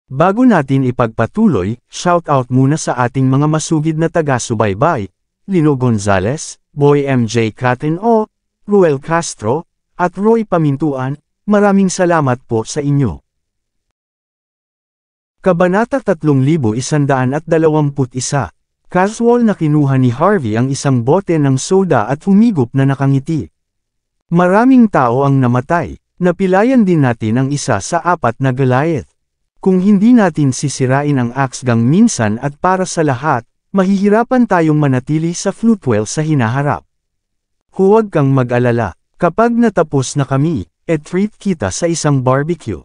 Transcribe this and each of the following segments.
Bago natin ipagpatuloy, shoutout muna sa ating mga masugid na taga-subaybay, Lino Gonzales, Boy MJ Catino, Ruel Castro, at Roy Pamintuan, maraming salamat po sa inyo. Kabanata 3121. Casual na kinuha ni Harvey ang isang bote ng soda at humigop na nakangiti. Maraming tao ang namatay, napilayan din natin ang isa sa apat na Goliath. Kung hindi natin sisirain ang axe gang minsan at para sa lahat, mahihirapan tayong manatili sa Floatwell sa hinaharap. Huwag kang mag-alala, kapag natapos na kami, treat kita sa isang barbecue.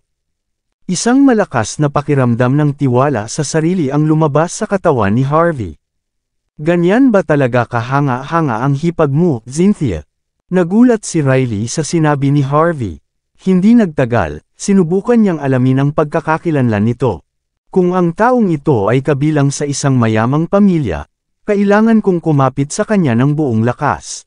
Isang malakas na pakiramdam ng tiwala sa sarili ang lumabas sa katawan ni Harvey. Ganyan ba talaga kahanga-hanga ang hipag mo, Cynthia? Nagulat si Riley sa sinabi ni Harvey. Hindi nagtagal, sinubukan niyang alamin ang pagkakakilanlan nito. Kung ang taong ito ay kabilang sa isang mayamang pamilya, kailangan kong kumapit sa kanya ng buong lakas.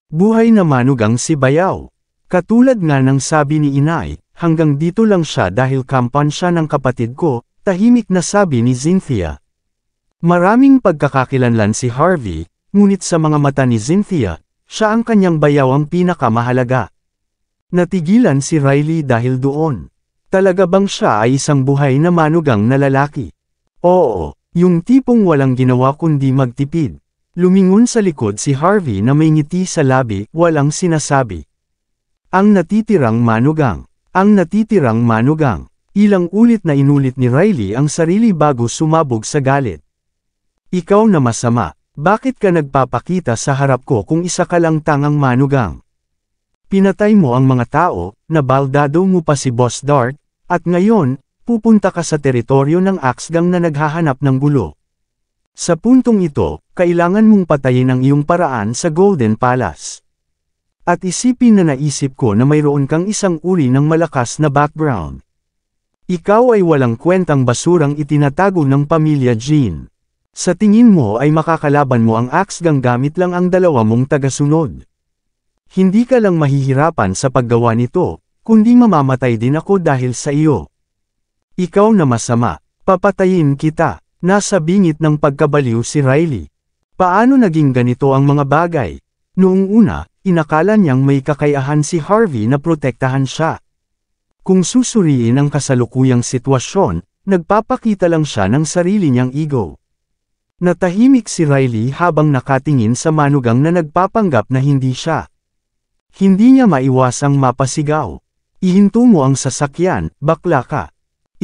Buhay na manugang si Bayaw. Katulad nga ng sabi ni Inay, hanggang dito lang siya dahil kampan siya ng kapatid ko, tahimik na sabi ni Cynthia. Maraming pagkakakilanlan si Harvey, ngunit sa mga mata ni Cynthia, siya ang kanyang bayaw ang pinakamahalaga. Natigilan si Riley dahil doon. Talaga bang siya ay isang buhay na manugang na lalaki? Oo, yung tipong walang ginawa kundi magtipid. Lumingon sa likod si Harvey na may ngiti sa labi, walang sinasabi. Ang natitirang manugang. Ang natitirang manugang. Ilang ulit na inulit ni Riley ang sarili bago sumabog sa galit. Ikaw na masama, bakit ka nagpapakita sa harap ko kung isa ka lang tangang manugang? Pinatay mo ang mga tao, nabaldado mo pa si Boss Dart, at ngayon, pupunta ka sa teritoryo ng axe gang na naghahanap ng gulo. Sa puntong ito, kailangan mong patayin ang iyong paraan sa Golden Palace. At isipin na naisip ko na mayroon kang isang uri ng malakas na background. Ikaw ay walang kwentang basurang itinatago ng pamilya Jean. Sa tingin mo ay makakalaban mo ang axe gang gamit lang ang dalawa mong tagasunod. Hindi ka lang mahihirapan sa paggawa nito, kundi mamamatay din ako dahil sa iyo. Ikaw na masama, papatayin kita. Nasa bingit ng pagkabaliw si Riley. Paano naging ganito ang mga bagay? Noong una, inakala niyang may kakayahan si Harvey na protektahan siya. Kung susuriin ang kasalukuyang sitwasyon, nagpapakita lang siya ng sarili niyang ego. Natahimik si Riley habang nakatingin sa manugang na nagpapanggap na hindi siya. Hindi niya maiwasang mapasigaw. Ihinto mo ang sasakyan, bakla ka.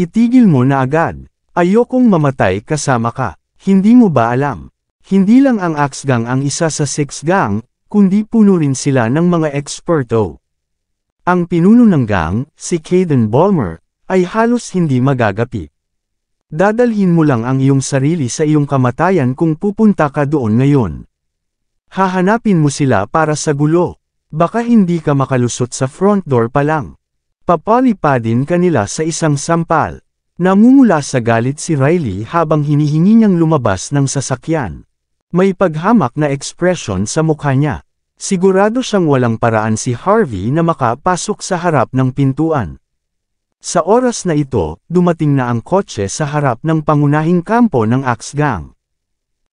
Itigil mo na agad. Ayokong mamatay kasama ka. Hindi mo ba alam? Hindi lang ang axe gang ang isa sa 6 gang, kundi puno rin sila ng mga eksperto. Ang pinuno ng gang, si Caden Ballmer, ay halos hindi magagapi. Dadalhin mo lang ang iyong sarili sa iyong kamatayan kung pupunta ka doon ngayon. Hahanapin mo sila para sa gulo. Baka hindi ka makalusot sa front door pa lang. Papalipadin ka nila sa isang sampal. Namumula sa galit si Riley habang hinihingi niyang lumabas ng sasakyan. May paghamak na ekspresyon sa mukha niya. Sigurado siyang walang paraan si Harvey na makapasok sa harap ng pintuan. Sa oras na ito, dumating na ang kotse sa harap ng pangunahing kampo ng axe gang.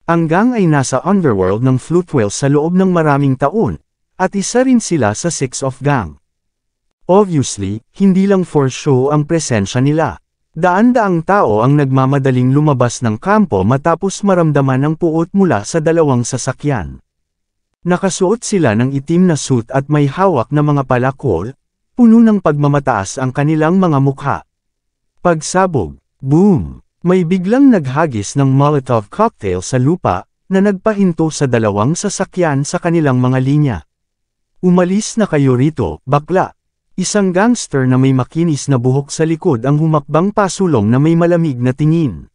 Ang gang ay nasa underworld ng Floatwell sa loob ng maraming taon, at isa rin sila sa 6 of gang. Obviously, hindi lang for show ang presensya nila. Daan-daang tao ang nagmamadaling lumabas ng kampo matapos maramdaman ang puot mula sa dalawang sasakyan. Nakasuot sila ng itim na suit at may hawak na mga palakol, puno ng pagmamataas ang kanilang mga mukha. Pagsabog, boom! May biglang naghagis ng Molotov cocktail sa lupa, na nagpahinto sa dalawang sasakyan sa kanilang mga linya. Umalis na kayo rito, bakla! Isang gangster na may makinis na buhok sa likod ang humakbang pasulong na may malamig na tingin.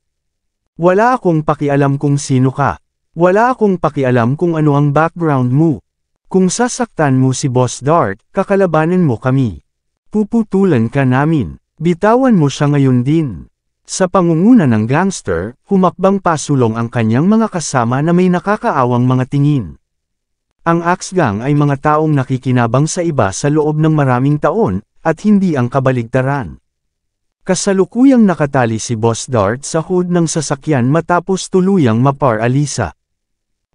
Wala akong pakialam kung sino ka. Wala akong pakialam kung ano ang background mo. Kung sasaktan mo si Boss Dart, kakalabanin mo kami. Puputulan ka namin. Bitawan mo siya ngayon din. Sa pangunguna ng gangster, humakbang pasulong ang kanyang mga kasama na may nakakaawang mga tingin. Ang axe gang ay mga taong nakikinabang sa iba sa loob ng maraming taon, at hindi ang kabaligtaran. Kasalukuyang nakatali si Boss Dart sa hood ng sasakyan matapos tuluyang maparalisa.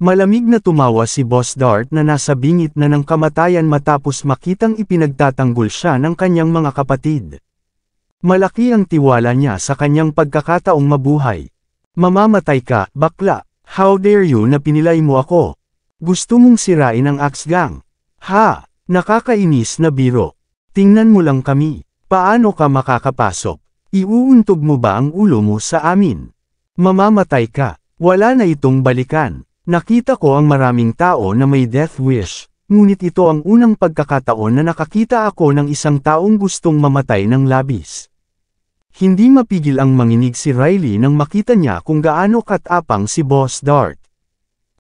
Malamig na tumawa si Boss Dart na nasa bingit na ng kamatayan matapos makitang ipinagtatanggol siya ng kanyang mga kapatid. Malaki ang tiwala niya sa kanyang pagkakataong mabuhay. Mamamatay ka, bakla. How dare you na pinilay mo ako? Gusto mong sirain ang Axe Gang? Ha? Nakakainis na biro. Tingnan mo lang kami. Paano ka makakapasok? Iuuntog mo ba ang ulo mo sa amin? Mamamatay ka. Wala na itong balikan. Nakita ko ang maraming tao na may death wish, ngunit ito ang unang pagkakataon na nakakita ako ng isang taong gustong mamatay ng labis. Hindi mapigil ang manginig si Riley nang makita niya kung gaano katapang si Boss Dart.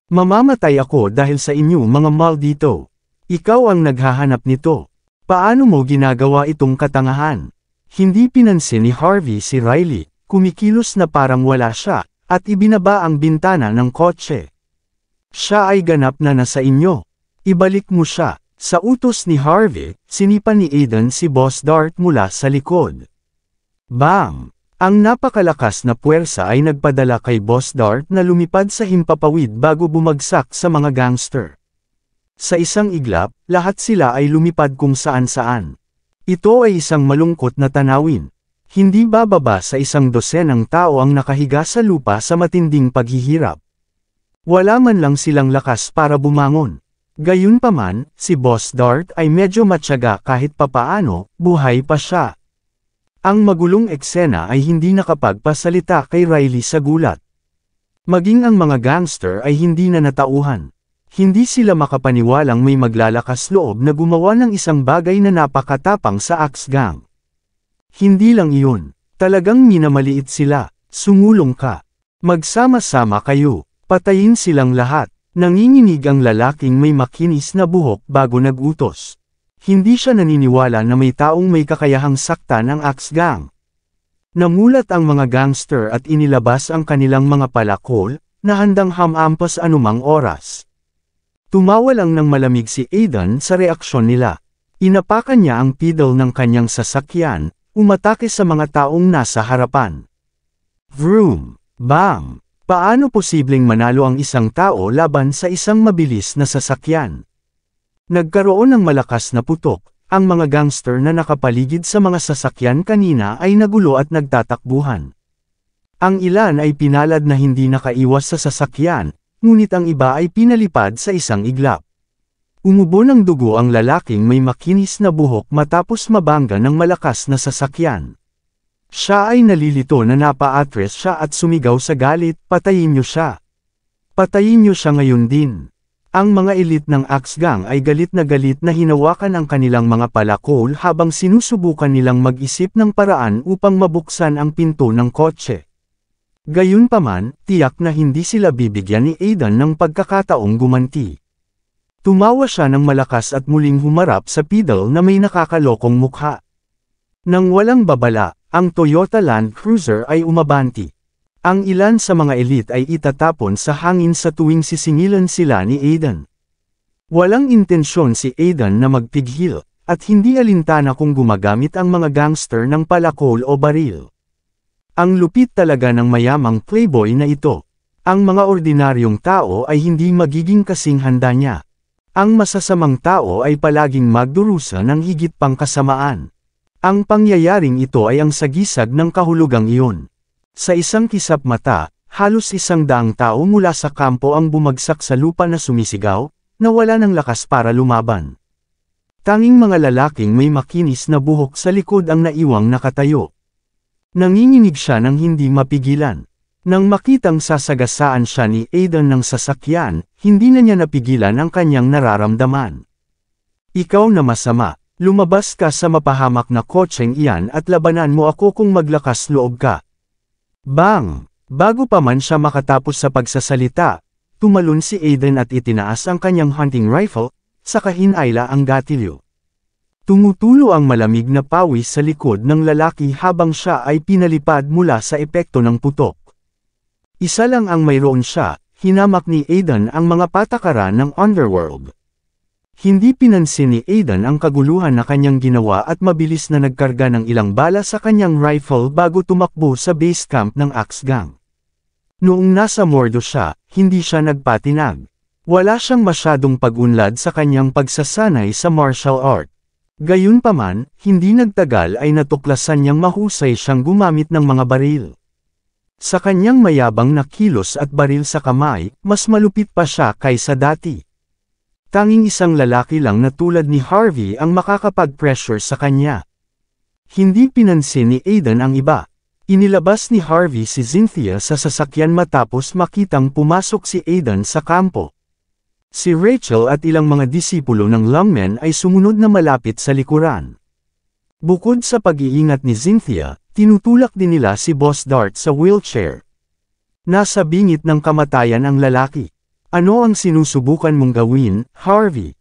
Mamamatay ako dahil sa inyo mga maldito. Ikaw ang naghahanap nito. Paano mo ginagawa itong katangahan? Hindi pinansin ni Harvey si Riley, kumikilos na parang wala siya, at ibinaba ang bintana ng kotse. Siya ay ganap na nasa inyo. Ibalik mo siya. Sa utos ni Harvey, sinipa ni Aiden si Boss Dart mula sa likod. Bam! Ang napakalakas na puwersa ay nagpadala kay Boss Dart na lumipad sa himpapawid bago bumagsak sa mga gangster. Sa isang iglap, lahat sila ay lumipad kung saan-saan. Ito ay isang malungkot na tanawin. Hindi bababa sa 100 tao ang nakahiga sa lupa sa matinding paghihirap. Wala man lang silang lakas para bumangon. Gayunpaman, si Boss Dart ay medyo matyaga kahit papaano, buhay pa siya. Ang magulong eksena ay hindi nakapagpasalita kay Riley sa gulat. Maging ang mga gangster ay hindi na natauhan. Hindi sila makapaniwalang may maglalakas loob na gumawa ng isang bagay na napakatapang sa Axe Gang. Hindi lang iyon, talagang minamaliit sila. Sumulong ka. Magsama-sama kayo. Patayin silang lahat. Nanginginig ang lalaking may makinis na buhok bago nagutos. Hindi siya naniniwala na may taong may kakayahang saktan ang Axe Gang. Namulat ang mga gangster at inilabas ang kanilang mga palakol, na handang hamampas anumang oras. Tumawa lang ng malamig si Aiden sa reaksyon nila. Inapakan niya ang pedal ng kanyang sasakyan, umatake sa mga taong nasa harapan. Vroom! Bam! Paano posibleng manalo ang isang tao laban sa isang mabilis na sasakyan? Nagkaroon ng malakas na putok, ang mga gangster na nakapaligid sa mga sasakyan kanina ay nagulo at nagtatakbuhan. Ang ilan ay pinalad na hindi nakaiwas sa sasakyan, ngunit ang iba ay pinalipad sa isang iglap. Umubo ng dugo ang lalaking may makinis na buhok matapos mabangga ng malakas na sasakyan. Siya ay nalilito na napa-atres siya at sumigaw sa galit, patayin niyo siya. Patayin niyo siya ngayon din. Ang mga elite ng Axe Gang ay galit na hinawakan ang kanilang mga palakol habang sinusubukan nilang mag-isip ng paraan upang mabuksan ang pinto ng kotse. Gayunpaman, tiyak na hindi sila bibigyan ni Aiden ng pagkakataong gumanti. Tumawa siya ng malakas at muling humarap sa pedal na may nakakalokong mukha. Nang walang babala, ang Toyota Land Cruiser ay umabanti. Ang ilan sa mga elite ay itatapon sa hangin sa tuwing sisingilan sila ni Aiden. Walang intensyon si Aiden na magpigil, at hindi alintana kung gumagamit ang mga gangster ng palakol o baril. Ang lupit talaga ng mayamang playboy na ito. Ang mga ordinaryong tao ay hindi magiging kasing handa niya. Ang masasamang tao ay palaging magdurusa ng higit pang kasamaan. Ang pangyayaring ito ay ang sagisag ng kahulugang iyon. Sa isang kisap mata, halos 100 tao mula sa kampo ang bumagsak sa lupa na sumisigaw, na wala ng lakas para lumaban. Tanging mga lalaking may makinis na buhok sa likod ang naiwang nakatayo. Nanginginig siya ng hindi mapigilan. Nang makitang sasagasaan siya ni Aiden ng sasakyan, hindi na niya napigilan ang kanyang nararamdaman. Ikaw na masama, lumabas ka sa mapahamak na kotseng iyan at labanan mo ako kung maglakas loob ka. Bang! Bago pa man siya makatapos sa pagsasalita, tumalon si Aiden at itinaas ang kanyang hunting rifle, saka hinayla ang gatilyo. Tumutulo ang malamig na pawis sa likod ng lalaki habang siya ay pinalipad mula sa epekto ng putok. Isa lang ang mayroon siya, hinamak ni Aiden ang mga patakaran ng underworld. Hindi pinansin ni Aiden ang kaguluhan na kanyang ginawa at mabilis na nagkarga ng ilang bala sa kanyang rifle bago tumakbo sa base camp ng Axe Gang. Noong nasa Mordo siya, hindi siya nagpatinag. Wala siyang masyadong pag-unlad sa kanyang pagsasanay sa martial art. Gayunpaman, hindi nagtagal ay natuklasan niyang mahusay siyang gumamit ng mga baril. Sa kanyang mayabang na kilos at baril sa kamay, mas malupit pa siya kaysa dati. Tanging isang lalaki lang na tulad ni Harvey ang makakapag-pressure sa kanya. Hindi pinansin ni Aiden ang iba. Inilabas ni Harvey si Cynthia sa sasakyan matapos makitang pumasok si Aiden sa kampo. Si Rachel at ilang mga disipulo ng lungmen ay sumunod na malapit sa likuran. Bukod sa pag-iingat ni Cynthia, tinutulak din nila si Boss Dart sa wheelchair. Nasa bingit ng kamatayan ang lalaki. Ano ang sinusubukan mong gawin, Harvey?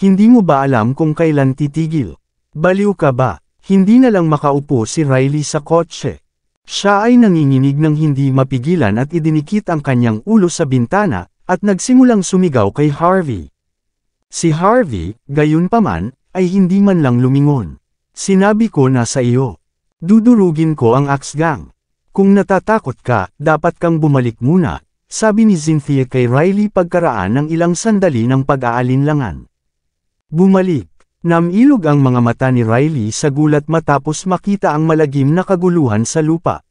Hindi mo ba alam kung kailan titigil? Baliw ka ba? Hindi na lang makaupo si Riley sa kotse. Siya ay nanginginig ng hindi mapigilan at idinikit ang kanyang ulo sa bintana, at nagsimulang sumigaw kay Harvey. Si Harvey, gayunpaman, ay hindi man lang lumingon. Sinabi ko na sa iyo. Dudurugin ko ang Axe Gang. Kung natatakot ka, dapat kang bumalik muna. Sabi ni Cynthia kay Riley pagkaraan ng ilang sandali ng pag-aalinlangan. Bumalik. Namilog ang mga mata ni Riley sa gulat matapos makita ang malagim na kaguluhan sa lupa.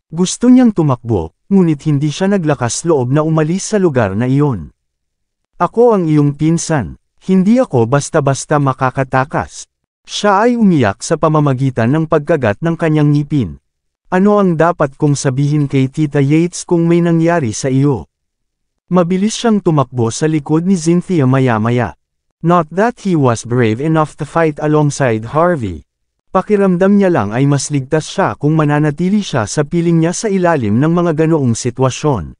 Gusto niyang tumakbo, ngunit hindi siya naglakas loob na umalis sa lugar na iyon. Ako ang iyong pinsan. Hindi ako basta-basta makakatakas. Siya ay umiyak sa pamamagitan ng pagkagat ng kanyang ngipin. Ano ang dapat kong sabihin kay Tita Yates kung may nangyari sa iyo? Mabilis siyang tumakbo sa likod ni Cynthia maya-maya. Not that he was brave enough to fight alongside Harvey. Pakiramdam niya lang ay mas ligtas siya kung mananatili siya sa piling niya sa ilalim ng mga ganoong sitwasyon.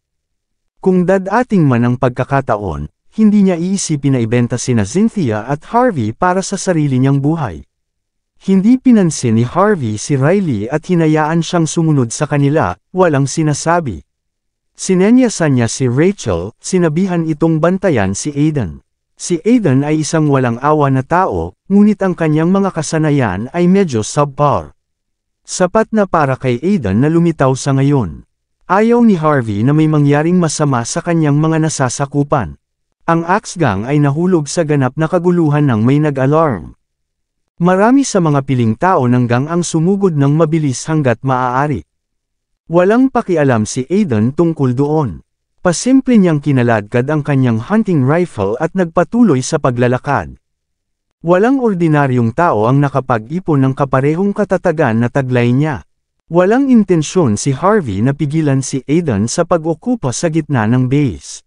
Kung dadating man ang pagkakataon, hindi niya iisipin na ibenta sina Cynthia at Harvey para sa sarili niyang buhay. Hindi pinansin ni Harvey si Riley at hinayaan siyang sumunod sa kanila, walang sinasabi. Sinenyasan niya si Rachel, sinabihan itong bantayan si Aiden. Si Aiden ay isang walang awa na tao, ngunit ang kanyang mga kasanayan ay medyo subpar. Sapat na para kay Aiden na lumitaw sa ngayon. Ayaw ni Harvey na may mangyaring masama sa kanyang mga nasasakupan. Ang Axe Gang ay nahulog sa ganap na kaguluhan nang may nag-alarm. Marami sa mga piling tao ng gang ang sumugod ng mabilis hanggat maaari. Walang pakialam si Aiden tungkol doon. Pasimple niyang kinaladkad ang kanyang hunting rifle at nagpatuloy sa paglalakad. Walang ordinaryong tao ang nakapag-ipon ng kaparehong katatagan na taglay niya. Walang intensyon si Harvey na pigilan si Aiden sa pag-okupa sa gitna ng base.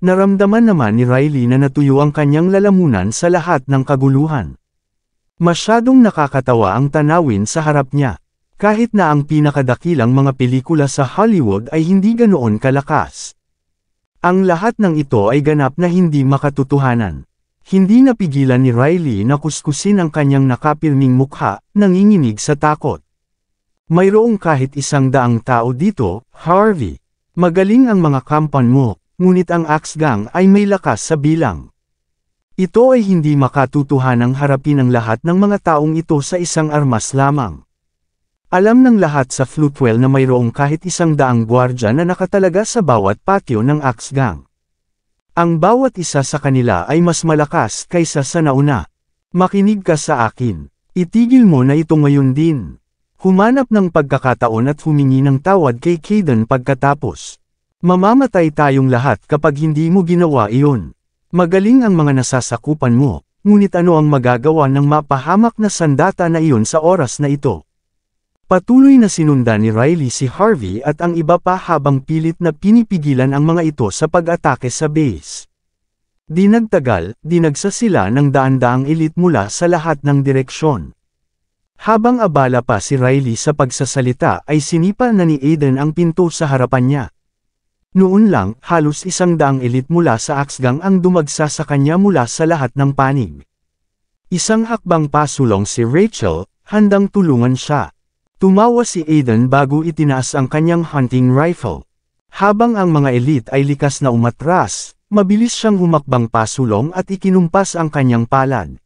Naramdaman naman ni Riley na natuyo ang kanyang lalamunan sa lahat ng kaguluhan. Masyadong nakakatawa ang tanawin sa harap niya. Kahit na ang pinakadakilang mga pelikula sa Hollywood ay hindi ganoon kalakas. Ang lahat ng ito ay ganap na hindi makatotohanan. Hindi napigilan ni Riley na kuskusin ang kanyang nakapilming mukha, nanginginig sa takot. Mayroong kahit 100 tao dito, Harvey. Magaling ang mga kampan mo, ngunit ang Axe Gang ay may lakas sa bilang. Ito ay hindi makatutuhanang harapin ang lahat ng mga taong ito sa isang armas lamang. Alam ng lahat sa Floatwell na mayroong kahit 100 gwardya na nakatalaga sa bawat patio ng Axe Gang. Ang bawat isa sa kanila ay mas malakas kaysa sa nauna. Makinig ka sa akin. Itigil mo na ito ngayon din. Humanap ng pagkakataon at humingi ng tawad kay Caden pagkatapos. Mamamatay tayong lahat kapag hindi mo ginawa iyon. Magaling ang mga nasasakupan mo, ngunit ano ang magagawa ng mapahamak na sandata na iyon sa oras na ito? Patuloy na sinundan ni Riley si Harvey at ang iba pa habang pilit na pinipigilan ang mga ito sa pag-atake sa base. Di nagtagal, dinagsa sila ng daan-daang elite mula sa lahat ng direksyon. Habang abala pa si Riley sa pagsasalita ay sinipa na ni Aiden ang pinto sa harapan niya. Noon lang, halos 100 elite mula sa Axe Gang ang dumagsa sa kanya mula sa lahat ng panig. Isang hakbang pasulong si Rachel, handang tulungan siya. Tumawa si Aiden bago itinaas ang kanyang hunting rifle. Habang ang mga elite ay likas na umatras, Mabilis siyang humakbang pasulong at ikinumpas ang kanyang palad.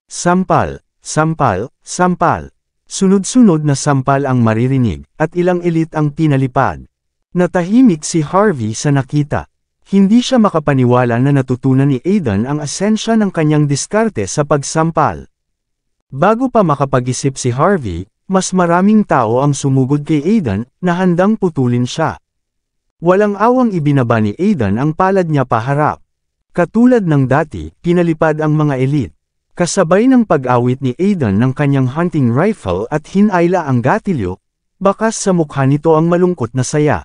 Sampal, sampal, sampal. Sunod-sunod na sampal ang maririnig, at ilang elite ang pinalipad. Natahimik si Harvey sa nakita. Hindi siya makapaniwala na natutunan ni Aiden ang asensya ng kanyang diskarte sa pagsampal. Bago pa makapag-isip si Harvey, mas maraming tao ang sumugod kay Aiden na handang putulin siya. Walang awang ibinaba ni Aiden ang palad niya paharap. Katulad ng dati, pinalipad ang mga elite. Kasabay ng pag-awit ni Aiden ng kanyang hunting rifle at hinayla ang gatilyo, bakas sa mukha nito ang malungkot na saya.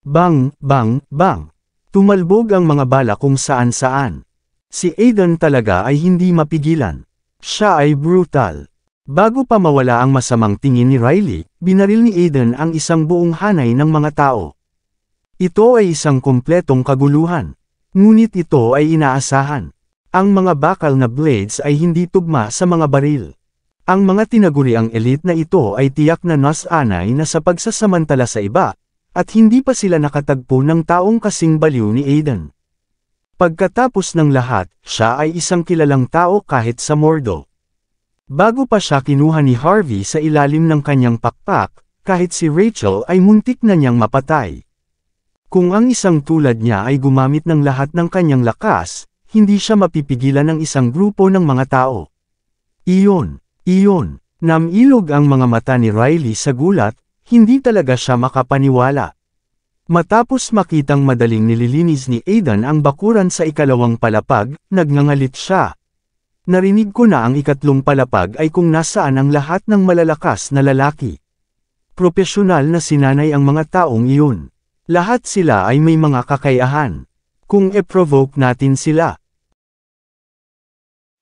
Bang, bang, bang. Tumalbog ang mga bala kung saan-saan. Si Aiden talaga ay hindi mapigilan. Siya ay brutal. Bago pa mawala ang masamang tingin ni Riley, binaril ni Aiden ang isang buong hanay ng mga tao. Ito ay isang kumpletong kaguluhan. Ngunit ito ay inaasahan. Ang mga bakal na blades ay hindi tugma sa mga baril. Ang mga tinaguriang elite na ito ay tiyak na nas-anay na sa pagsasamantala sa iba, at hindi pa sila nakatagpo ng taong kasing baliw ni Aiden. Pagkatapos ng lahat, siya ay isang kilalang tao kahit sa Mordo. Bago pa siya kinuha ni Harvey sa ilalim ng kanyang pakpak, kahit si Rachel ay muntik na niyang mapatay. Kung ang isang tulad niya ay gumamit ng lahat ng kanyang lakas, hindi siya mapipigilan ng isang grupo ng mga tao. Iyon. Namilog ang mga mata ni Riley sa gulat, hindi talaga siya makapaniwala. Matapos makitang madaling nililinis ni Aiden ang bakuran sa ikalawang palapag, nagngangalit siya. Narinig ko na ang ikatlong palapag ay kung nasaan ang lahat ng malalakas na lalaki. Propesyonal na sinanay ang mga taong iyon. Lahat sila ay may mga kakayahan. Kung e-provoke natin sila.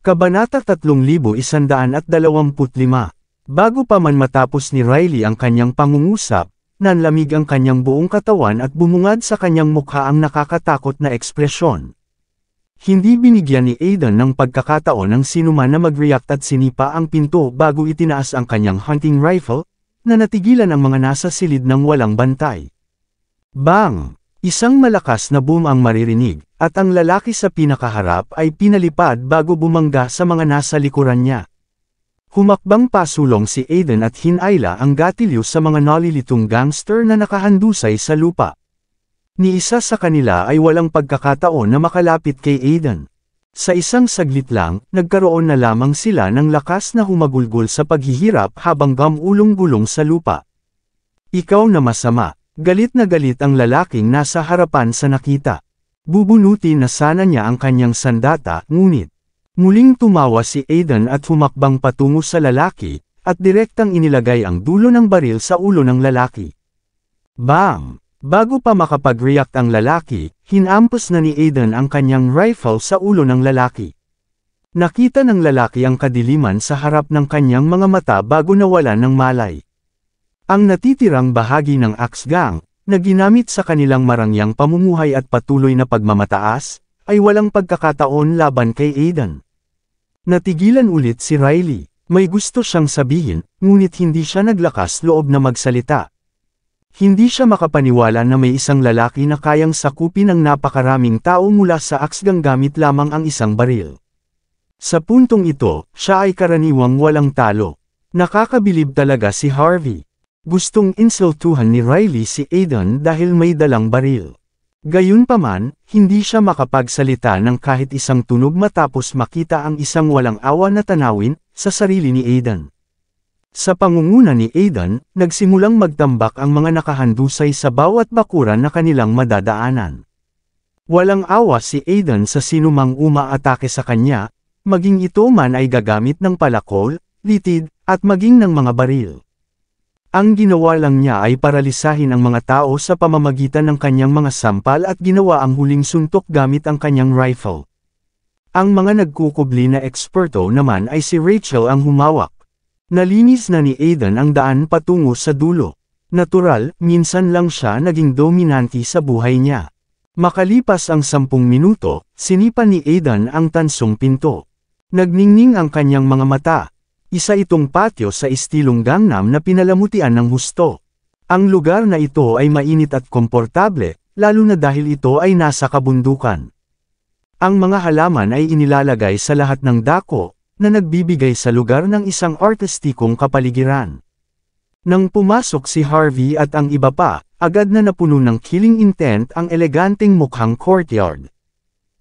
Kabanata 3125. Bago pa man matapos ni Riley ang kanyang pangungusap, nanlamig ang kanyang buong katawan at bumungad sa kanyang mukha ang nakakatakot na ekspresyon. Hindi binigyan ni Aiden ng pagkakataon ng sinuman na mag-react at sinipa ang pinto bago itinaas ang kanyang hunting rifle, na natigilan ang mga nasa silid ng walang bantay. Bang! Isang malakas na boom ang maririnig, at ang lalaki sa pinakaharap ay pinalipad bago bumangga sa mga nasa likuran niya. Humakbang pasulong si Aiden at hinayla ang gatilyo sa mga nalilitong gangster na nakahandusay sa lupa. Ni isa sa kanila ay walang pagkakataon na makalapit kay Aiden. Sa isang saglit lang, nagkaroon na lamang sila ng lakas na humagulgol sa paghihirap habang gamulong-gulong sa lupa. Ikaw na masama. Galit na galit ang lalaking nasa harapan sa nakita. Bubunutin na sana niya ang kanyang sandata, ngunit muling tumawa si Aiden at humakbang patungo sa lalaki, at direktang inilagay ang dulo ng baril sa ulo ng lalaki. Bang! Bago pa makapag-react ang lalaki, hinampos na ni Aiden ang kanyang rifle sa ulo ng lalaki. Nakita ng lalaki ang kadiliman sa harap ng kanyang mga mata bago nawalan ng malay. Ang natitirang bahagi ng axe gang, na ginamit sa kanilang marangyang pamumuhay at patuloy na pagmamataas, ay walang pagkakataon laban kay Aiden. Natigilan ulit si Riley. May gusto siyang sabihin, ngunit hindi siya naglakas loob na magsalita. Hindi siya makapaniwala na may isang lalaki na kayang sakupin ang napakaraming tao mula sa axe gang gamit lamang ang isang baril. Sa puntong ito, siya ay karaniwang walang talo. Nakakabilib talaga si Harvey. Gustong insultuhan ni Riley si Aiden dahil may dalang baril. Gayunpaman, hindi siya makapagsalita ng kahit isang tunog matapos makita ang isang walang awa na tanawin sa sarili ni Aiden. Sa pangunguna ni Aiden, nagsimulang magtambak ang mga nakahandusay sa bawat bakuran na kanilang madadaanan. Walang awa si Aiden sa sinumang umaatake sa kanya, maging ito man ay gagamit ng palakol, litid, at maging ng mga baril. Ang ginawa lang niya ay paralisahin ang mga tao sa pamamagitan ng kanyang mga sampal at ginawa ang huling suntok gamit ang kanyang rifle. Ang mga nagkukubli na eksperto naman ay si Rachel ang humawak. Nalinis na ni Aiden ang daan patungo sa dulo. Natural, minsan lang siya naging dominante sa buhay niya. Makalipas ang 10 minuto, sinipa ni Aiden ang tansong pinto. Nagningning ang kanyang mga mata. Isa itong patio sa estilong Gangnam na pinalamutian ng husto. Ang lugar na ito ay mainit at komportable, lalo na dahil ito ay nasa kabundukan. Ang mga halaman ay inilalagay sa lahat ng dako, na nagbibigay sa lugar ng isang artistikong kapaligiran. Nang pumasok si Harvey at ang iba pa, agad na napuno ng killing intent ang eleganteng mukhang courtyard.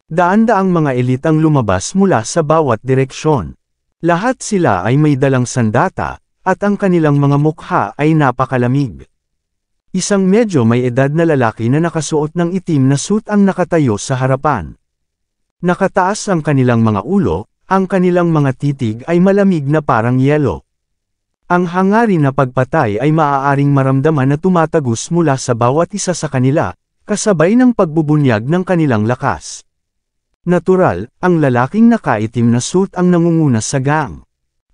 Daan-daang mga elite ang lumabas mula sa bawat direksyon. Lahat sila ay may dalang sandata, at ang kanilang mga mukha ay napakalamig. Isang medyo may edad na lalaki na nakasuot ng itim na suit ang nakatayo sa harapan. Nakataas ang kanilang mga ulo, ang kanilang mga titig ay malamig na parang yelo. Ang hangarin na pagpatay ay maaaring maramdaman na tumatagos mula sa bawat isa sa kanila, kasabay ng pagbubunyag ng kanilang lakas. Natural, ang lalaking nakaitim na suit ang nangunguna sa gang.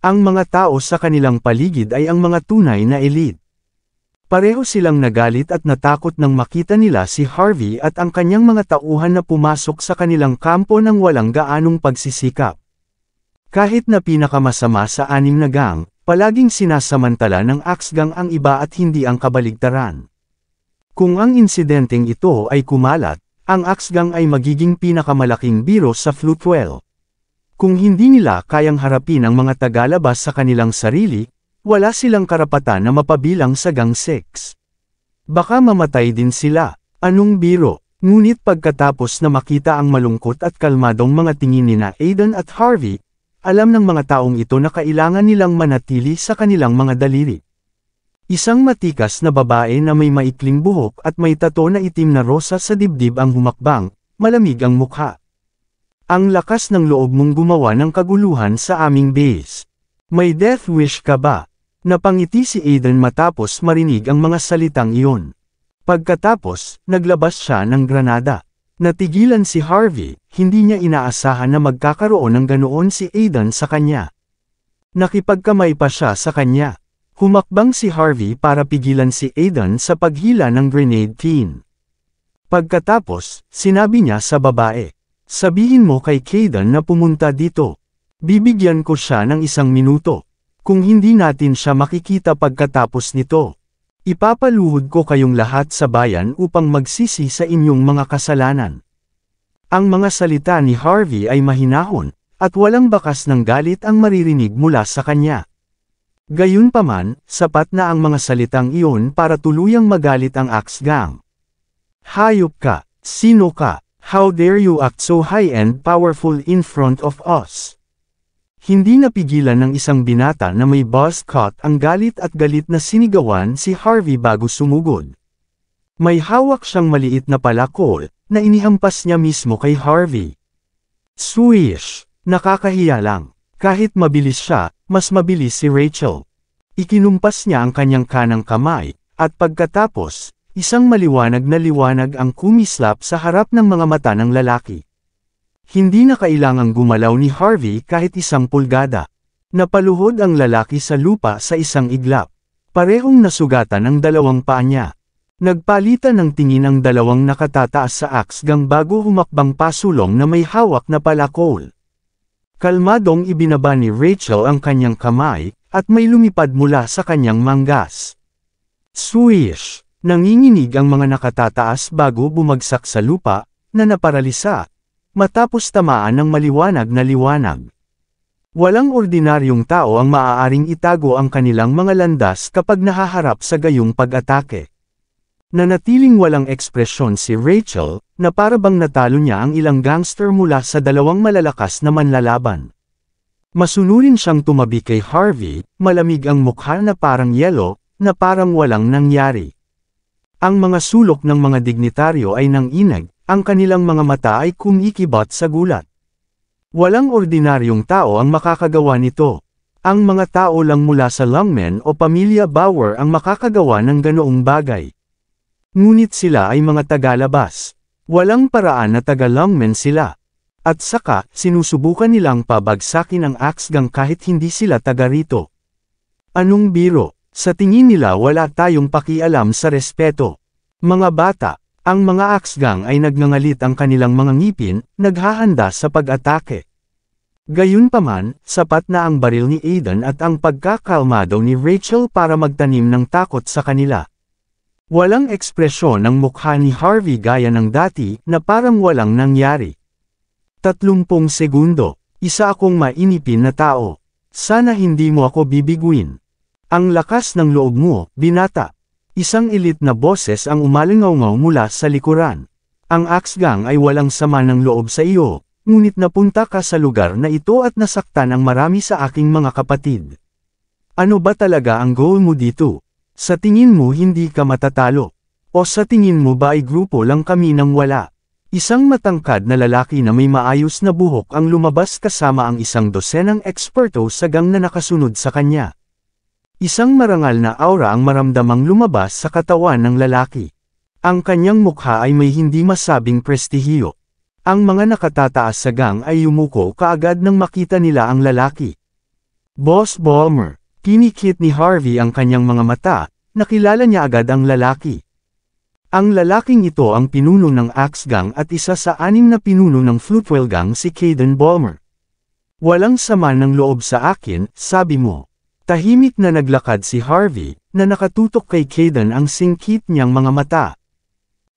Ang mga tao sa kanilang paligid ay ang mga tunay na elite. Pareho silang nagalit at natakot nang makita nila si Harvey at ang kanyang mga tauhan na pumasok sa kanilang kampo ng walang gaanong pagsisikap. Kahit na pinakamasama sa anim na gang, palaging sinasamantala ng Axe Gang ang iba at hindi ang kabaligtaran. Kung ang insidenteng ito ay kumalat, ang Axe Gang ay magiging pinakamalaking biro sa Floatwell. Kung hindi nila kayang harapin ang mga tagalabas sa kanilang sarili, wala silang karapatan na mapabilang sa Gang 6. Baka mamatay din sila, anong biro, ngunit pagkatapos na makita ang malungkot at kalmadong mga tingin nina Aiden at Harvey, alam ng mga taong ito na kailangan nilang manatili sa kanilang mga daliri. Isang matikas na babae na may maikling buhok at may tato na itim na rosa sa dibdib ang humakbang, malamig ang mukha. Ang lakas ng loob mong gumawa ng kaguluhan sa aming base. May death wish ka ba? Napangiti si Aiden matapos marinig ang mga salitang iyon. Pagkatapos, naglabas siya ng granada. Natigilan si Harvey, hindi niya inaasahan na magkakaroon ng ganoon si Aiden sa kanya. Nakipagkamay pa siya sa kanya. Humakbang si Harvey para pigilan si Aiden sa paghila ng grenade tin. Pagkatapos, sinabi niya sa babae, "Sabihin mo kay Caden na pumunta dito. Bibigyan ko siya ng 1 minuto. Kung hindi natin siya makikita pagkatapos nito, ipapaluhod ko kayong lahat sa bayan upang magsisi sa inyong mga kasalanan." Ang mga salita ni Harvey ay mahinahon, at walang bakas ng galit ang maririnig mula sa kanya. Gayunpaman, sapat na ang mga salitang iyon para tuluyang magalit ang Axe Gang. "Hayop ka! Sino ka? How dare you act so high and powerful in front of us?" Hindi napigilan ng isang binata na may buzz cut ang galit at galit na sinigawan si Harvey bago sumugod. May hawak siyang maliit na palakol, na inihampas niya mismo kay Harvey. Swish! Nakakahiya lang. Kahit mabilis siya, mas mabilis si Rachel. Ikinumpas niya ang kanyang kanang kamay, at pagkatapos, isang maliwanag na liwanag ang kumislap sa harap ng mga mata ng lalaki. Hindi na kailangang gumalaw ni Harvey kahit 1 pulgada. Napaluhod ang lalaki sa lupa sa isang iglap. Parehong nasugatan ang 2 paa niya. Nagpalitan ng tingin ang 2 nakatataas sa Axe Gang bago humakbang pasulong na may hawak na palakol. Kalmadong ibinaba ni Rachel ang kanyang kamay, at may lumipad mula sa kanyang manggas. Swish! Nanginginig ang mga nakatataas bago bumagsak sa lupa, na naparalisa, matapos tamaan ng maliwanag na liwanag. Walang ordinaryong tao ang maaaring itago ang kanilang mga landas kapag nahaharap sa gayong pag-atake. Nanatiling walang ekspresyon si Rachel, na parabang natalo niya ang ilang gangster mula sa 2 malalakas na manlalaban. Masunurin siyang tumabi kay Harvey, malamig ang mukha na parang yelo, na parang walang nangyari. Ang mga sulok ng mga dignitaryo ay nanginag, ang kanilang mga mata ay kumikibot sa gulat. Walang ordinaryong tao ang makakagawa nito. Ang mga tao lang mula sa Longmen o pamilya Bauer ang makakagawa ng ganoong bagay. Ngunit sila ay mga tagalabas. Walang paraan na taga-Longmen sila. At saka, sinusubukan nilang pabagsakin ang Axe Gang kahit hindi sila taga rito. Anong biro? Sa tingin nila wala tayong pakialam sa respeto. Mga bata, ang mga Axe Gang ay nagngangalit ang kanilang mga ngipin, naghahanda sa pag-atake. Gayunpaman, sapat na ang baril ni Aiden at ang pagkakalmado ni Rachel para magtanim ng takot sa kanila. Walang ekspresyon ang mukha ni Harvey gaya ng dati na parang walang nangyari. 30 segundo. Isa akong mainipin na tao. Sana hindi mo ako bibiguin. Ang lakas ng loob mo, binata. Isang elite na boses ang umalingaw-ngaw mula sa likuran. Ang Axe Gang ay walang sama ng loob sa iyo, ngunit napunta ka sa lugar na ito at nasaktan ang marami sa aking mga kapatid. Ano ba talaga ang goal mo dito? Sa tingin mo hindi ka matatalo? O sa tingin mo ba ay grupo lang kami nang wala? Isang matangkad na lalaki na may maayos na buhok ang lumabas kasama ang isang dosenang eksperto sa gang na nakasunod sa kanya. Isang marangal na aura ang maramdamang lumabas sa katawan ng lalaki. Ang kanyang mukha ay may hindi masabing prestihiyo. Ang mga nakatataas sa gang ay yumuko kaagad nang makita nila ang lalaki. Boss Ballmer. Kinikit ni Harvey ang kanyang mga mata, nakilala niya agad ang lalaki. Ang lalaking ito ang pinuno ng Axe Gang at isa sa 6 na pinuno ng Floatwell Gang si Caden Ballmer. Walang sama ng loob sa akin, sabi mo. Tahimik na naglakad si Harvey, na nakatutok kay Caden ang singkit niyang mga mata.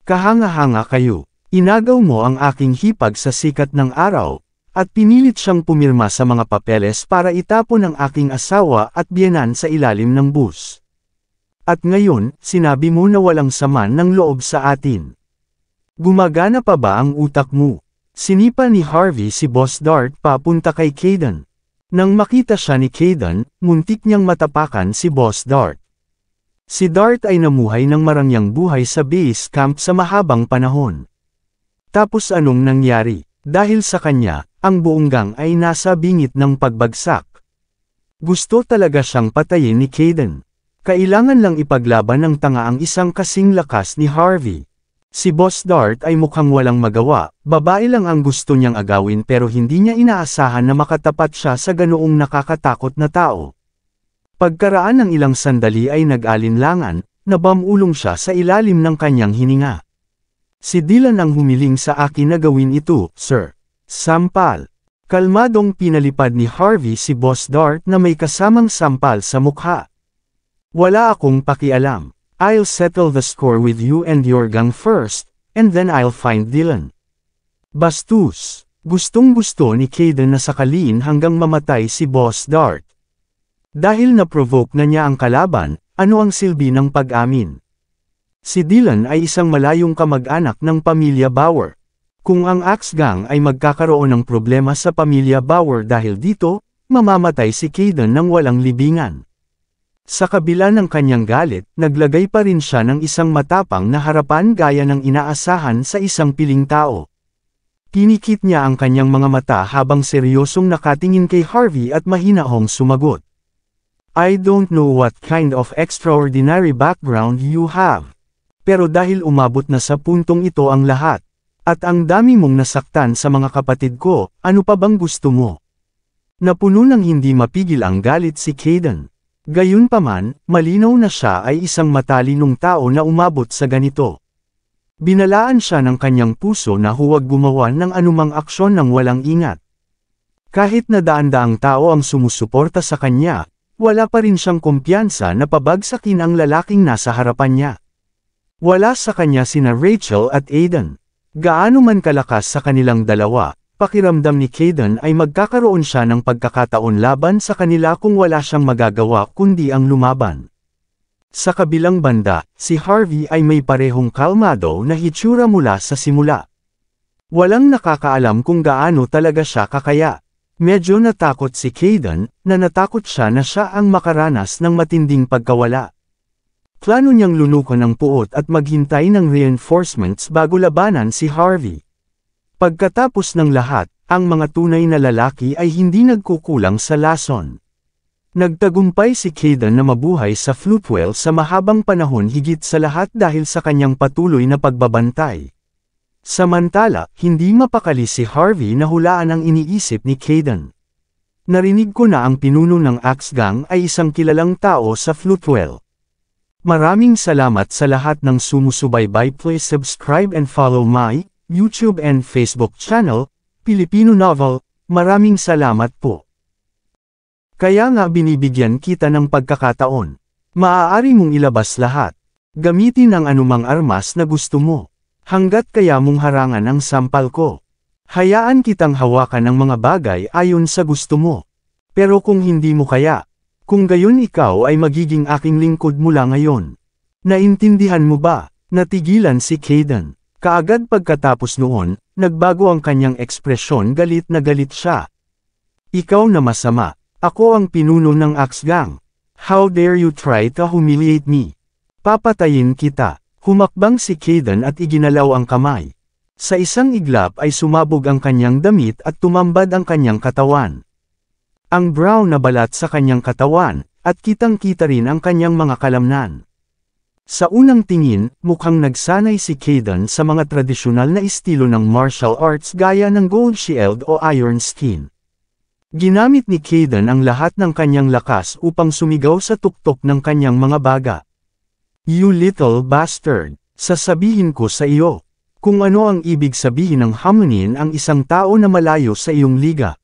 Kahanga-hanga kayo. Inagaw mo ang aking hipag sa sikat ng araw, at pinilit siyang pumirma sa mga papeles para itapon ang aking asawa at biyenan sa ilalim ng bus. At ngayon, sinabi mo na walang sama ng loob sa atin. Gumagana pa ba ang utak mo? Sinipa ni Harvey si Boss Dart papunta kay Caden. Nang makita siya ni Caden, muntik niyang matapakan si Boss Dart. Si Dart ay namuhay ng marangyang buhay sa base camp sa mahabang panahon. Tapos anong nangyari? Dahil sa kanya, ang buong gang ay nasa bingit ng pagbagsak. Gusto talaga siyang patayin ni Caden. Kailangan lang ipaglaban ng tanga ang isang kasing lakas ni Harvey. Si Boss Dart ay mukhang walang magawa, babae lang ang gusto niyang agawin pero hindi niya inaasahan na makatapat siya sa ganoong nakakatakot na tao. Pagkaraan ng ilang sandali ay nag-alinlangan, nabamulong siya sa ilalim ng kanyang hininga. Si Dylan ang humiling sa akin na gawin ito, sir. Sampal. Kalmadong pinalipad ni Harvey si Boss Dart na may kasamang sampal sa mukha. Wala akong pakialam. I'll settle the score with you and your gang first, and then I'll find Dylan. Bastos. Gustong-gusto ni Caden na sakaliin hanggang mamatay si Boss Dart. Dahil na-provoke na niya ang kalaban, ano ang silbi ng pag-amin? Si Dylan ay isang malayong kamag-anak ng pamilya Bauer. Kung ang Axe Gang ay magkakaroon ng problema sa pamilya Bauer dahil dito, mamamatay si Caden ng walang libingan. Sa kabila ng kanyang galit, naglagay pa rin siya ng isang matapang na harapan gaya ng inaasahan sa isang piling tao. Pinikit niya ang kanyang mga mata habang seryosong nakatingin kay Harvey at mahinahong sumagot. I don't know what kind of extraordinary background you have. Pero dahil umabot na sa puntong ito ang lahat, at ang dami mong nasaktan sa mga kapatid ko, ano pa bang gusto mo? Napuno ng hindi mapigil ang galit si Caden. Gayunpaman, malinaw na siya ay isang matalinong tao na umabot sa ganito. Binalaan siya ng kanyang puso na huwag gumawa ng anumang aksyon ng walang ingat. Kahit na daan-daang tao ang sumusuporta sa kanya, wala pa rin siyang kumpiyansa na pabagsakin ang lalaking nasa harapan niya. Wala sa kanya sina Rachel at Aiden. Gaano man kalakas sa kanilang dalawa, pakiramdam ni Caden ay magkakaroon siya ng pagkakataon laban sa kanila kung wala siyang magagawa kundi ang lumaban. Sa kabilang banda, si Harvey ay may parehong kalmado na hitsura mula sa simula. Walang nakakaalam kung gaano talaga siya kakaya. Medyo natakot si Caden, na natakot siya na siya ang makaranas ng matinding pagkawala. Plano niyang lunukan ng puot at maghintay ng reinforcements bago labanan si Harvey. Pagkatapos ng lahat, ang mga tunay na lalaki ay hindi nagkukulang sa lason. Nagtagumpay si Caden na mabuhay sa Floatwell sa mahabang panahon higit sa lahat dahil sa kanyang patuloy na pagbabantay. Samantala, hindi mapakali si Harvey na hulaan ang iniisip ni Caden. Narinig ko na ang pinuno ng Axe Gang ay isang kilalang tao sa Floatwell. Maraming salamat sa lahat ng sumusubaybay. Please subscribe and follow my YouTube and Facebook channel, Filipino Novel. Maraming salamat po. Kaya nga binibigyan kita ng pagkakataon. Maaari mong ilabas lahat. Gamitin ang anumang armas na gusto mo. Hanggat kaya mong harangan ang sampal ko. Hayaan kitang hawakan ang mga bagay ayon sa gusto mo. Pero kung hindi mo kaya, kung gayon ikaw ay magiging aking lingkod mula ngayon. Naintindihan mo ba? Natigilan si Kaidan. Kaagad pagkatapos noon, nagbago ang kanyang ekspresyon, galit na galit siya. Ikaw na masama. Ako ang pinuno ng Axe Gang. How dare you try to humiliate me? Papatayin kita. Humakbang si Kaidan at iginalaw ang kamay. Sa isang iglap ay sumabog ang kanyang damit at tumambad ang kanyang katawan. Ang brown na balat sa kanyang katawan, at kitang-kita rin ang kanyang mga kalamnan. Sa unang tingin, mukhang nagsanay si Kaidan sa mga tradisyonal na estilo ng martial arts gaya ng gold shield o iron skin. Ginamit ni Kaidan ang lahat ng kanyang lakas upang sumigaw sa tuktok ng kanyang mga baga. You little bastard, sasabihin ko sa iyo, kung ano ang ibig sabihin ng hamunin ang isang tao na malayo sa iyong liga.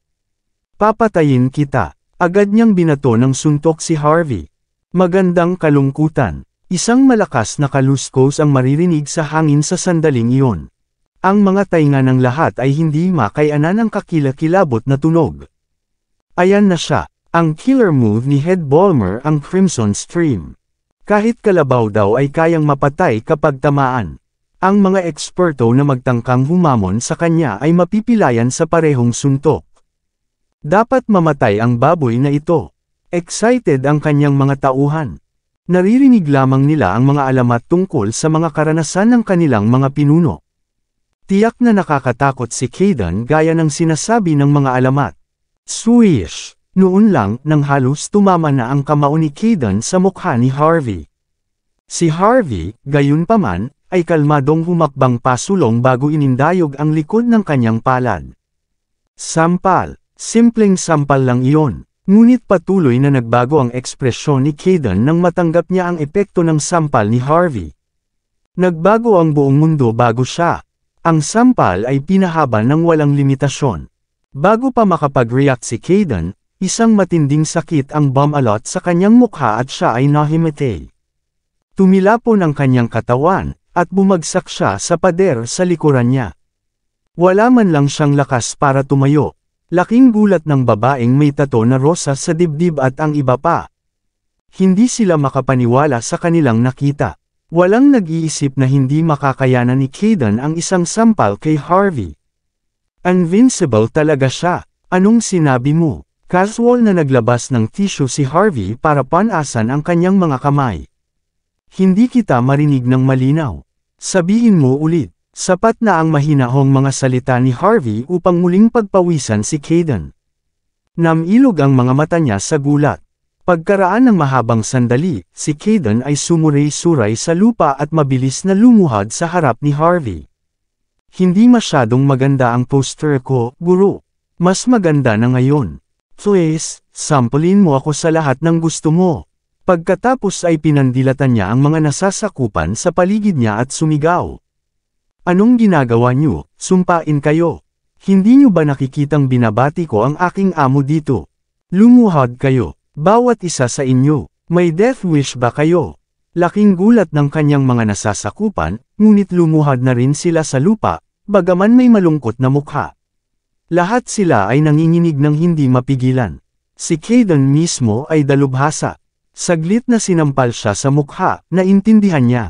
Papatayin kita. Agad niyang binato ng suntok si Harvey. Magandang kalungkutan. Isang malakas na kaluskos ang maririnig sa hangin sa sandaling iyon. Ang mga tainga ng lahat ay hindi makayanan ng kakilakilabot na tunog. Ayan na siya, ang killer move ni Head Ballmer, ang Crimson Stream. Kahit kalabaw daw ay kayang mapatay kapag tamaan. Ang mga eksperto na magtangkang humamon sa kanya ay mapipilayan sa parehong suntok. Dapat mamatay ang baboy na ito. Excited ang kanyang mga tauhan. Naririnig lamang nila ang mga alamat tungkol sa mga karanasan ng kanilang mga pinuno. Tiyak na nakakatakot si Kaidan gaya ng sinasabi ng mga alamat. Swish! Noon lang nang halos tumama na ang kamao ni Kaidan sa mukha ni Harvey. Si Harvey, gayunpaman, ay kalmadong humakbang pasulong bago inindayog ang likod ng kanyang palad. Sampal. Simpleng sampal lang iyon. Ngunit patuloy na nagbago ang ekspresyon ni Kaidan nang matanggap niya ang epekto ng sampal ni Harvey. Nagbago ang buong mundo bago siya. Ang sampal ay pinahaba ng walang limitasyon. Bago pa makapag-react si Kaidan, isang matinding sakit ang bumalot sa kanyang mukha at siya ay nahimatay. Tumilapon ang kanyang katawan, at bumagsak siya sa pader sa likuran niya. Wala man lang siyang lakas para tumayo. Laking gulat ng babaeng may tato na rosa sa dibdib at ang iba pa. Hindi sila makapaniwala sa kanilang nakita. Walang nag-iisip na hindi makakayanan ni Kaidan ang isang sampal kay Harvey. Invincible talaga siya. Anong sinabi mo? Casual na naglabas ng tissue si Harvey para panasan ang kanyang mga kamay. Hindi kita marinig ng malinaw. Sabihin mo ulit. Sapat na ang mahinahong mga salita ni Harvey upang muling pagpawisan si Kaidan. Namilog ang mga mata niya sa gulat. Pagkaraan ng mahabang sandali, si Kaidan ay sumuray-suray sa lupa at mabilis na lumuhad sa harap ni Harvey. Hindi masyadong maganda ang poster ko, guro. Mas maganda na ngayon. Please, sampulin mo ako sa lahat ng gusto mo. Pagkatapos ay pinandilatan niya ang mga nasasakupan sa paligid niya at sumigaw. Anong ginagawa niyo? Sumpain kayo. Hindi niyo ba nakikitang binabati ko ang aking amo dito? Lumuhad kayo. Bawat isa sa inyo. May death wish ba kayo? Laking gulat ng kanyang mga nasasakupan, ngunit lumuhad na rin sila sa lupa, bagaman may malungkot na mukha. Lahat sila ay nanginginig ng hindi mapigilan. Si Kaidan mismo ay dalubhasa. Saglit na sinampal siya sa mukha, naintindihan niya.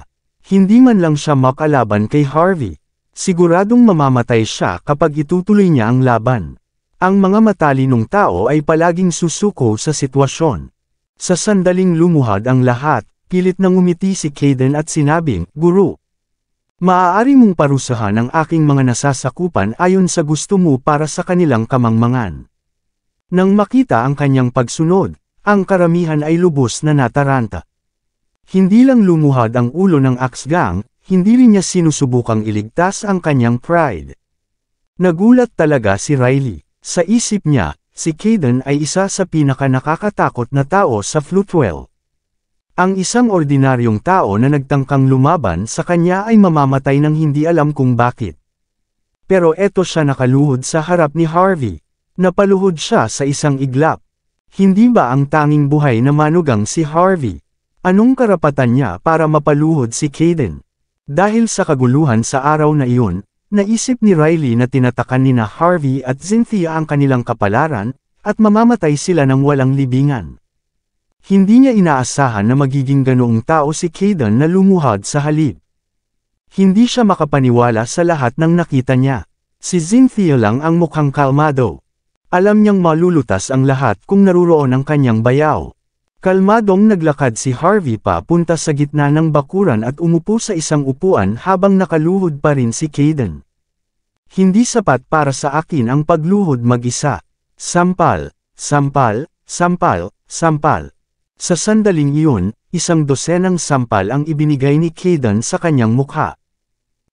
Hindi man lang siya makalaban kay Harvey. Siguradong mamamatay siya kapag itutuloy niya ang laban. Ang mga matalinong tao ay palaging susuko sa sitwasyon. Sa sandaling lumuhad ang lahat, pilit nang ngumiti si Kaidan at sinabing, Guro, maaari mong parusahan ang aking mga nasasakupan ayon sa gusto mo para sa kanilang kamangmangan. Nang makita ang kanyang pagsunod, ang karamihan ay lubos na nataranta. Hindi lang lumuhad ang ulo ng Axe Gang, hindi rin niya sinusubukang iligtas ang kanyang pride. Nagulat talaga si Riley. Sa isip niya, si Kaidan ay isa sa pinaka-nakakatakot na tao sa Floatwell. Ang isang ordinaryong tao na nagtangkang lumaban sa kanya ay mamamatay ng hindi alam kung bakit. Pero eto siya nakaluhod sa harap ni Harvey. Napaluhod siya sa isang iglap. Hindi ba ang tanging buhay na manugang si Harvey? Anong karapatan niya para mapaluhod si Kayden? Dahil sa kaguluhan sa araw na iyon, naisip ni Riley na tinatakan nina Harvey at Cynthia ang kanilang kapalaran, at mamamatay sila ng walang libingan. Hindi niya inaasahan na magiging ganoong tao si Kayden na lumuhod sa halip. Hindi siya makapaniwala sa lahat ng nakita niya. Si Cynthia lang ang mukhang kalmado. Alam niyang malulutas ang lahat kung naruroon ang kanyang bayaw. Kalmadong naglakad si Harvey papunta sa gitna ng bakuran at umupo sa isang upuan habang nakaluhod pa rin si Kayden. Hindi sapat para sa akin ang pagluhod mag-isa. Sampal, sampal, sampal, sampal. Sa sandaling iyon, isang dosenang sampal ang ibinigay ni Kayden sa kanyang mukha.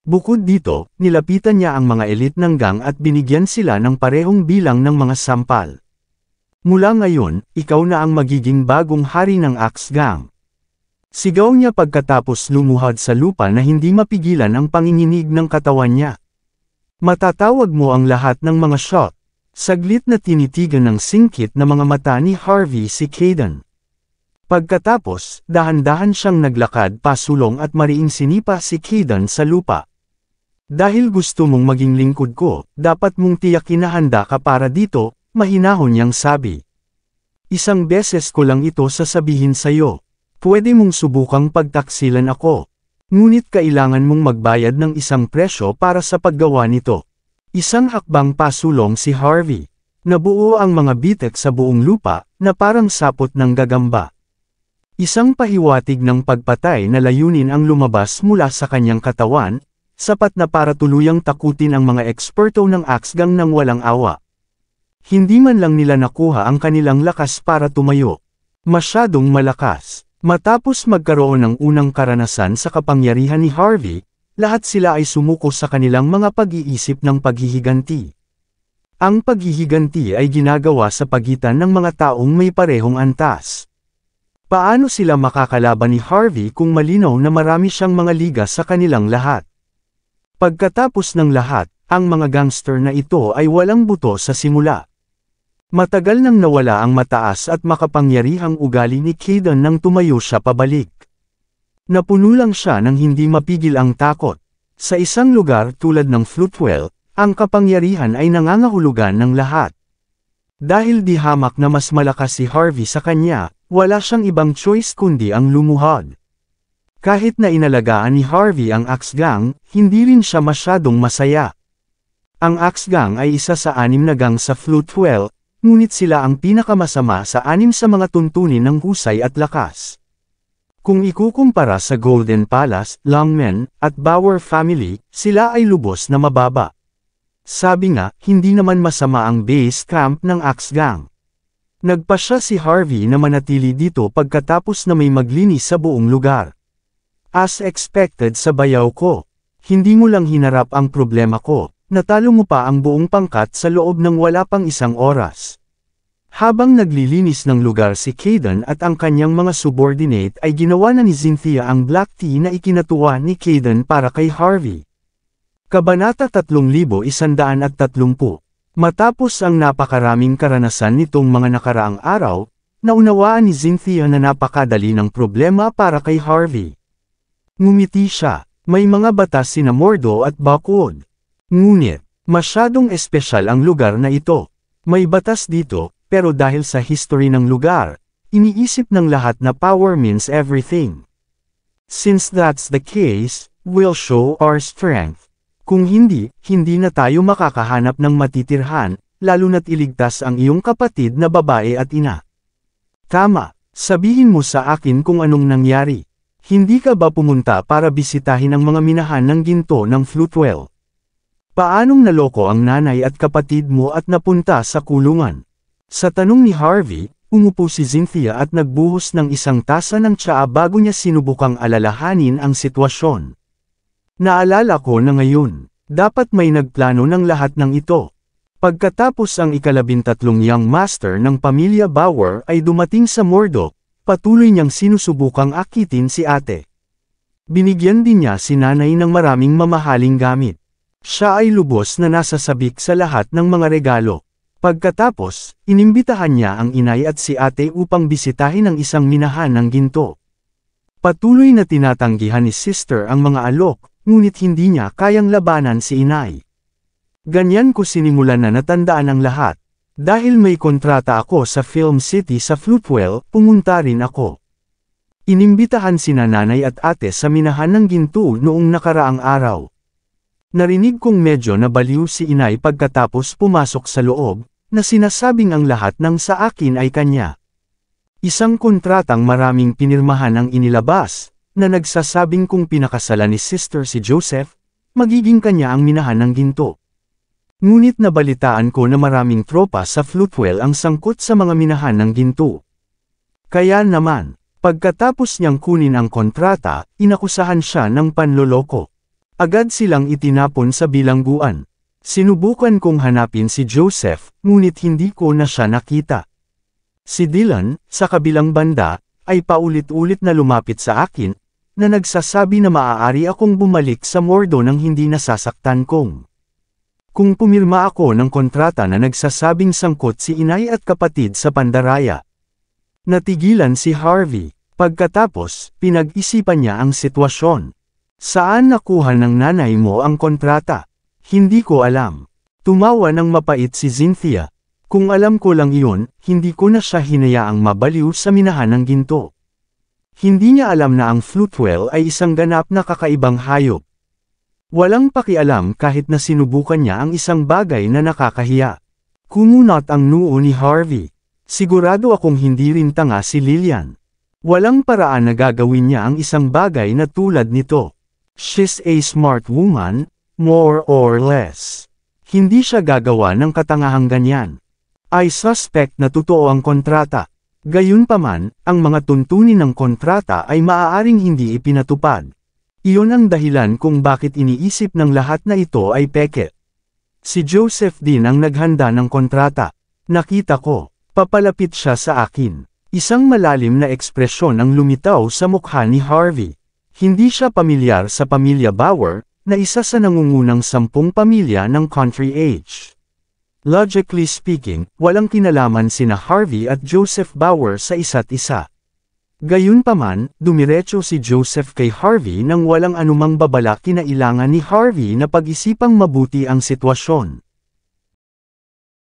Bukod dito, nilapitan niya ang mga elite ng gang at binigyan sila ng parehong bilang ng mga sampal. Mula ngayon, ikaw na ang magiging bagong hari ng Axe Gang. Sigaw niya pagkatapos lumuhod sa lupa na hindi mapigilan ang panginginig ng katawan niya. Matatawag mo ang lahat ng mga shot. Saglit na tinitigan ng singkit na mga mata ni Harvey si Kayden. Pagkatapos, dahan-dahan siyang naglakad pasulong at mariing sinipa si Kayden sa lupa. Dahil gusto mong maging lingkod ko, dapat mong tiyakin na handa ka para dito, mahinahon niyang sabi. Isang beses ko lang ito sasabihin sa'yo. Pwede mong subukang pagtaksilan ako. Ngunit kailangan mong magbayad ng isang presyo para sa paggawa nito. Isang hakbang pasulong si Harvey. Nabuo ang mga bitek sa buong lupa, na parang sapot ng gagamba. Isang pahiwatig ng pagpatay na layunin ang lumabas mula sa kanyang katawan, sapat na para tuluyang takutin ang mga eksperto ng Axe Gang ng walang awa. Hindi man lang nila nakuha ang kanilang lakas para tumayo. Masyadong malakas. Matapos magkaroon ng unang karanasan sa kapangyarihan ni Harvey, lahat sila ay sumuko sa kanilang mga pag-iisip ng paghihiganti. Ang paghihiganti ay ginagawa sa pagitan ng mga taong may parehong antas. Paano sila makakalaban ni Harvey kung malinaw na marami siyang mga liga sa kanilang lahat? Pagkatapos ng lahat, ang mga gangster na ito ay walang buto sa simula. Matagal nang nawala ang mataas at makapangyarihang ugali ni Kayden nang tumayo siya pabalik. Napuno lang siya ng hindi mapigil ang takot. Sa isang lugar tulad ng Floatwell, ang kapangyarihan ay nangangahulugan ng lahat. Dahil di hamak na mas malakas si Harvey sa kanya, wala siyang ibang choice kundi ang lumuhod. Kahit na inalagaan ni Harvey ang Axe Gang, hindi rin siya masyadong masaya. Ang Axe Gang ay isa sa 6 na gang sa Floatwell, ngunit sila ang pinakamasama sa 6 sa mga tuntunin ng husay at lakas. Kung ikukumpara sa Golden Palace, Longmen, at Bauer family, sila ay lubos na mababa. Sabi nga, hindi naman masama ang base camp ng Axe Gang. Nagpasya si Harvey na manatili dito pagkatapos na may maglinis sa buong lugar. As expected sa bayaw ko, hindi mo lang hinarap ang problema ko. Natalo mo pa ang buong pangkat sa loob ng wala pang isang oras. Habang naglilinis ng lugar si Kayden at ang kanyang mga subordinate ay ginawa na ni Cynthia ang black tea na ikinatuwa ni Kayden para kay Harvey. Kabanata 3130. Matapos ang napakaraming karanasan nitong mga nakaraang araw, naunawaan ni Cynthia na napakadali ng problema para kay Harvey. Ngumiti siya, may mga batas sina Mordo at Buckwood. Ngunit, masyadong espesyal ang lugar na ito. May batas dito, pero dahil sa history ng lugar, iniisip ng lahat na power means everything. Since that's the case, we'll show our strength. Kung hindi, hindi na tayo makakahanap ng matitirhan, lalo na't iligtas ang iyong kapatid na babae at ina. Tama, sabihin mo sa akin kung anong nangyari. Hindi ka ba pumunta para bisitahin ang mga minahan ng ginto ng Floatwell? Paanong naloko ang nanay at kapatid mo at napunta sa kulungan? Sa tanong ni Harvey, umupo si Cynthia at nagbuhos ng isang tasa ng tsaa bago niya sinubukang alalahanin ang sitwasyon. Naalala ko na ngayon, dapat may nagplano ng lahat ng ito. Pagkatapos ang 13 young master ng pamilya Bauer ay dumating sa Mordo, patuloy niyang sinusubukang akitin si ate. Binigyan din niya si nanay ng maraming mamahaling gamit. Siya ay lubos na nasasabik sa lahat ng mga regalo. Pagkatapos, inimbitahan niya ang inay at si ate upang bisitahin ang isang minahan ng ginto. Patuloy na tinatanggihan ni Sister ang mga alok, ngunit hindi niya kayang labanan si inay. Ganyan ko sinimulan na natandaan ang lahat. Dahil may kontrata ako sa Film City sa Floatwell, pumunta rin ako. Inimbitahan sina nanay at ate sa minahan ng ginto noong nakaraang araw. Narinig kong medyo nabaliw si inay pagkatapos pumasok sa loob, na sinasabing ang lahat ng sa akin ay kanya. Isang kontratang maraming pinirmahan ang inilabas, na nagsasabing kung pinakasalan ni Sister si Joseph, magiging kanya ang minahan ng ginto. Ngunit nabalitaan ko na maraming tropa sa Floatwell ang sangkot sa mga minahan ng ginto. Kaya naman, pagkatapos niyang kunin ang kontrata, inakusahan siya ng panloloko. Agad silang itinapon sa bilangguan. Sinubukan kong hanapin si Joseph, ngunit hindi ko na siya nakita. Si Dylan, sa kabilang banda, ay paulit-ulit na lumapit sa akin, na nagsasabi na maaari akong bumalik sa Mordo nang hindi nasasaktan kong. Kung pumirma ako ng kontrata na nagsasabing sangkot si inay at kapatid sa pandaraya. Natigilan si Harvey. Pagkatapos, pinag-isipan niya ang sitwasyon. Saan nakuha ng nanay mo ang kontrata? Hindi ko alam. Tumawa ng mapait si Cynthia. Kung alam ko lang iyon, hindi ko na siya hinayaang mabaliw sa minahan ng ginto. Hindi niya alam na ang Floatwell ay isang ganap na kakaibang hayop. Walang pakialam kahit na sinubukan niya ang isang bagay na nakakahiya. Kumunot ang noo ni Harvey. Sigurado akong hindi rin tanga si Lillian. Walang paraan na gagawin niya ang isang bagay na tulad nito. She's a smart woman, more or less. Hindi siya gagawa ng katangahang ganyan. I suspect na totoo ang kontrata. Gayunpaman, ang mga tuntunin ng kontrata ay maaaring hindi ipinatupad. Iyon ang dahilan kung bakit iniisip ng lahat na ito ay peke. Si Joseph din ang naghanda ng kontrata. Nakita ko, papalapit siya sa akin. Isang malalim na ekspresyon ang lumitaw sa mukha ni Harvey. Hindi siya pamilyar sa pamilya Bauer, na isa sa nangungunang 10 pamilya ng country age. Logically speaking, walang kinalaman sina Harvey at Joseph Bauer sa isa't isa. Gayunpaman, dumiretso si Joseph kay Harvey nang walang anumang babala. Kinailangan ni Harvey na pag-isipang mabuti ang sitwasyon.